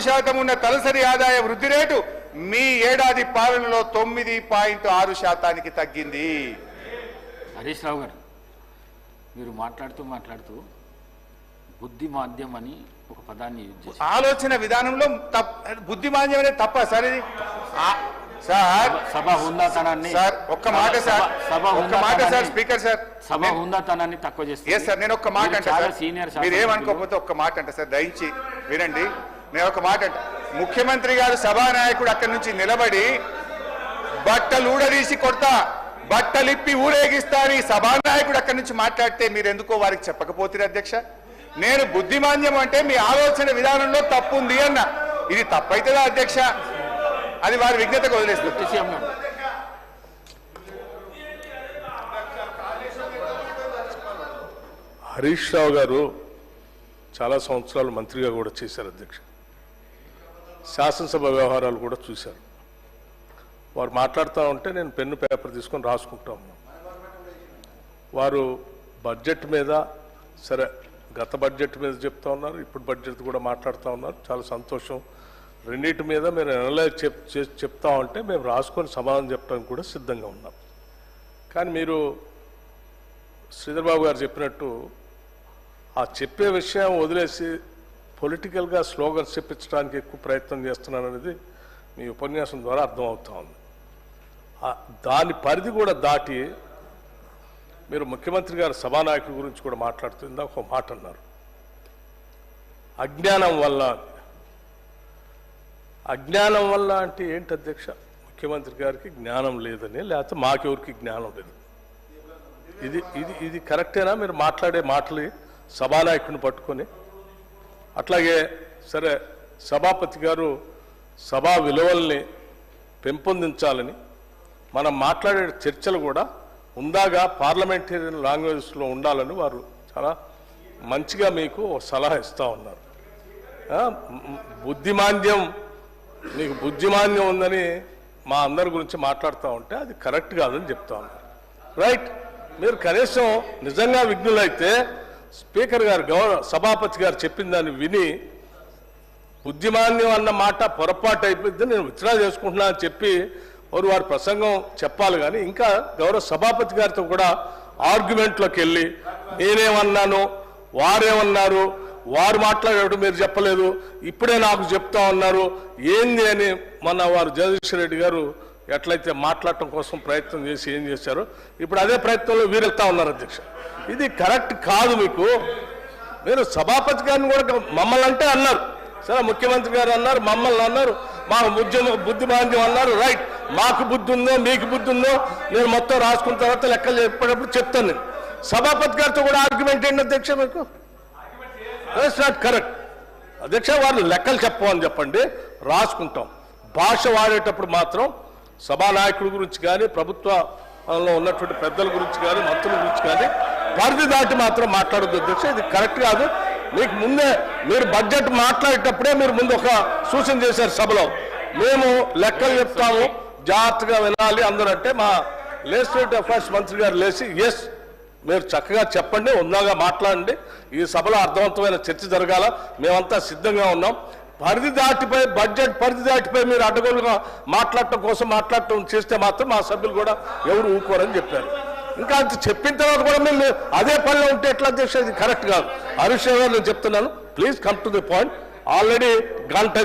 శాతం ఉన్న తలసరి ఆదాయ వృద్ధి రేటు మీ ఏడాది పాలనలో 9.6% తగ్గింది. హరీష్ రావు గారు, మీరు మాట్లాడుతూ బుద్ధి మాధ్యం అని ఒక పదాన్ని యూజ్ చేశారు. ఆలోచన విధానంలో బుద్ధి మాధ్యం అనేది తప్ప సార్. ఇది సార్ సభ హుందాతనాన్ని సార్ ఒక్క మాట సార్ స్పీకర్ సార్ సభ హుందాతనాన్ని తక్కువ చేస్తారు. సార్ నేను ఒక్క మాట అంటే సార్, మీరు ఏమనుకోకపోతే ఒక్క మాట అంటే సార్, దయించి వినండి. నేను ఒక మాట అంటే, ముఖ్యమంత్రి గారు సభానాయకుడు అక్కడి నుంచి నిలబడి బట్టలు ఊడదీసి కొడతా, బట్టలిప్పి ఊరేగిస్తా అని సభానాయకుడు అక్కడి నుంచి మాట్లాడితే మీరు ఎందుకో వారికి చెప్పకపోతే అధ్యక్ష? నేను బుద్ధిమాన్యం అంటే మీ ఆలోచన విధానంలో తప్పు ఉంది అన్న. ఇది తప్పైతుందా అధ్యక్ష? అది వారి విజ్ఞతకు వదిలేస్తుంది. హరీష్ రావు గారు చాలా సంవత్సరాలు మంత్రిగా కూడా చేశారు అధ్యక్ష. శాసనసభ వ్యవహారాలు కూడా చూశారు. వారు మాట్లాడుతూ ఉంటే నేను పెన్ను పేపర్ తీసుకొని రాసుకుంటా ఉన్నాను. వారు బడ్జెట్ మీద, సరే గత బడ్జెట్ మీద చెప్తా ఉన్నారు, ఇప్పుడు బడ్జెట్ కూడా మాట్లాడుతూ ఉన్నారు. చాలా సంతోషం. రెండింటి మీద మీరు అనలైజ్ చెప్తా ఉంటే మేము రాసుకొని సమాధానం చెప్పడానికి కూడా సిద్ధంగా ఉన్నాం. కానీ మీరు శ్రీధర్ బాబు గారు చెప్పినట్టు ఆ చెప్పే విషయం వదిలేసి పొలిటికల్గా స్లోగన్స్ చెప్పించడానికి ఎక్కువ ప్రయత్నం చేస్తున్నారనేది మీ ఉపన్యాసం ద్వారా అర్థమవుతా ఉంది. దాని పరిధి కూడా దాటి మీరు ముఖ్యమంత్రి గారు సభానాయకుడి గురించి కూడా మాట్లాడుతుందా ఒక మాట అన్నారు, అజ్ఞానం వల్ల. అజ్ఞానం వల్ల అంటే ఏంటి అధ్యక్ష? ముఖ్యమంత్రి గారికి జ్ఞానం లేదని, లేకపోతే మాకెవరికి జ్ఞానం లేదు. ఇది ఇది ఇది కరెక్టేనా మీరు మాట్లాడే మాటలు సభానాయకుడిని పట్టుకొని? అట్లాగే సరే సభాపతి గారు సభా విలువల్ని పెంపొందించాలని మనం మాట్లాడే చర్చలు కూడా ఉందాగా పార్లమెంటేరియన్ లాంగ్వేజ్లో ఉండాలని వారు చాలా మంచిగా మీకు సలహా ఇస్తూ ఉన్నారు. బుద్ధిమాంద్యం, మీకు బుద్ధిమాంద్యం ఉందని మా అందరి గురించి మాట్లాడుతూ ఉంటే అది కరెక్ట్ కాదని చెప్తా ఉన్నారు. రైట్, మీరు కనీసం నిజంగా విఘ్నులైతే స్పీకర్ గారు సభాపతి గారు చెప్పిన దాన్ని విని బుద్ధిమాన్యం అన్న మాట పొరపాటు అయిపోయింది, నేను విత్డ్రా చేసుకుంటున్నా అని చెప్పి వారి ప్రసంగం చెప్పాలి. కానీ ఇంకా గౌరవ సభాపతి గారితో కూడా ఆర్గ్యుమెంట్లోకి వెళ్ళి నేనేమన్నాను, వారేమన్నారు, వారు మాట్లాడేటప్పుడు మీరు చెప్పలేదు, ఇప్పుడే నాకు చెప్తా ఉన్నారు ఏంది అని మొన్న వారు జగదీశ్వర్ రెడ్డి గారు ఎట్లయితే మాట్లాడటం కోసం ప్రయత్నం చేసి ఏం చేశారో ఇప్పుడు అదే ప్రయత్నంలో వీరెళ్తా ఉన్నారు అధ్యక్ష. ఇది కరెక్ట్ కాదు. మీరు సభాపతి గారిని కూడా మమ్మల్ని అంటే అన్నారు, సరే ముఖ్యమంత్రి గారు అన్నారు, మమ్మల్ని అన్నారు, మాకు బుద్ధిమాంద్యం అన్నారు. రైట్, మాకు బుద్ధి ఉందో మీకు బుద్ధి ఉందో నేను మొత్తం రాసుకున్న తర్వాత లెక్కలు చెప్పేటప్పుడు చెప్తాను. నేను సభాపతి గారితో కూడా ఆర్గ్యుమెంట్ ఏంటి అధ్యక్ష? మీకు దట్స్ నాట్ కరెక్ట్ అధ్యక్ష. వాళ్ళు లెక్కలు చెప్పమని చెప్పండి, రాసుకుంటాం. భాష వాడేటప్పుడు మాత్రం సభానాయకుడి గురించి కానీ ప్రభుత్వంలో ఉన్నటువంటి పెద్దల గురించి కానీ మంత్రుల గురించి కానీ పరిధి దాటి మాత్రం మాట్లాడద్దు అధ్యక్ష. ఇది కరెక్ట్ కాదు. మీకు ముందే మీరు బడ్జెట్ మాట్లాడేటప్పుడే మీరు ముందు ఒక సూచన చేశారు సభలో, మేము లెక్కలు చెప్తాము జాగ్రత్తగా వినాలి అందరూ అంటే మా లెజిస్లేటివ్ అఫైర్స్ మంత్రి గారు లేచి ఎస్ మీరు చక్కగా చెప్పండి, ఉందాగా మాట్లాడండి, ఈ సభలో అర్థవంతమైన చర్చ జరగాల, మేమంతా సిద్ధంగా ఉన్నాం. పరిధి దాటిపోయి బడ్జెట్ పరిధి దాటిపోయి మీరు అడ్డగోలుగా మాట్లాడటం చేస్తే మాత్రం మా సభ్యులు కూడా ఎవరు ఊరుకోరని చెప్పారు. ఇంకా అంత చెప్పిన తర్వాత కూడా మేము అదే పనిలో ఉంటే ఎట్లా అధ్యక్ష? ఇది కరెక్ట్ కాదు. హరీష్ రావు గారు నేను చెప్తున్నాను, please come to the point. Already గంట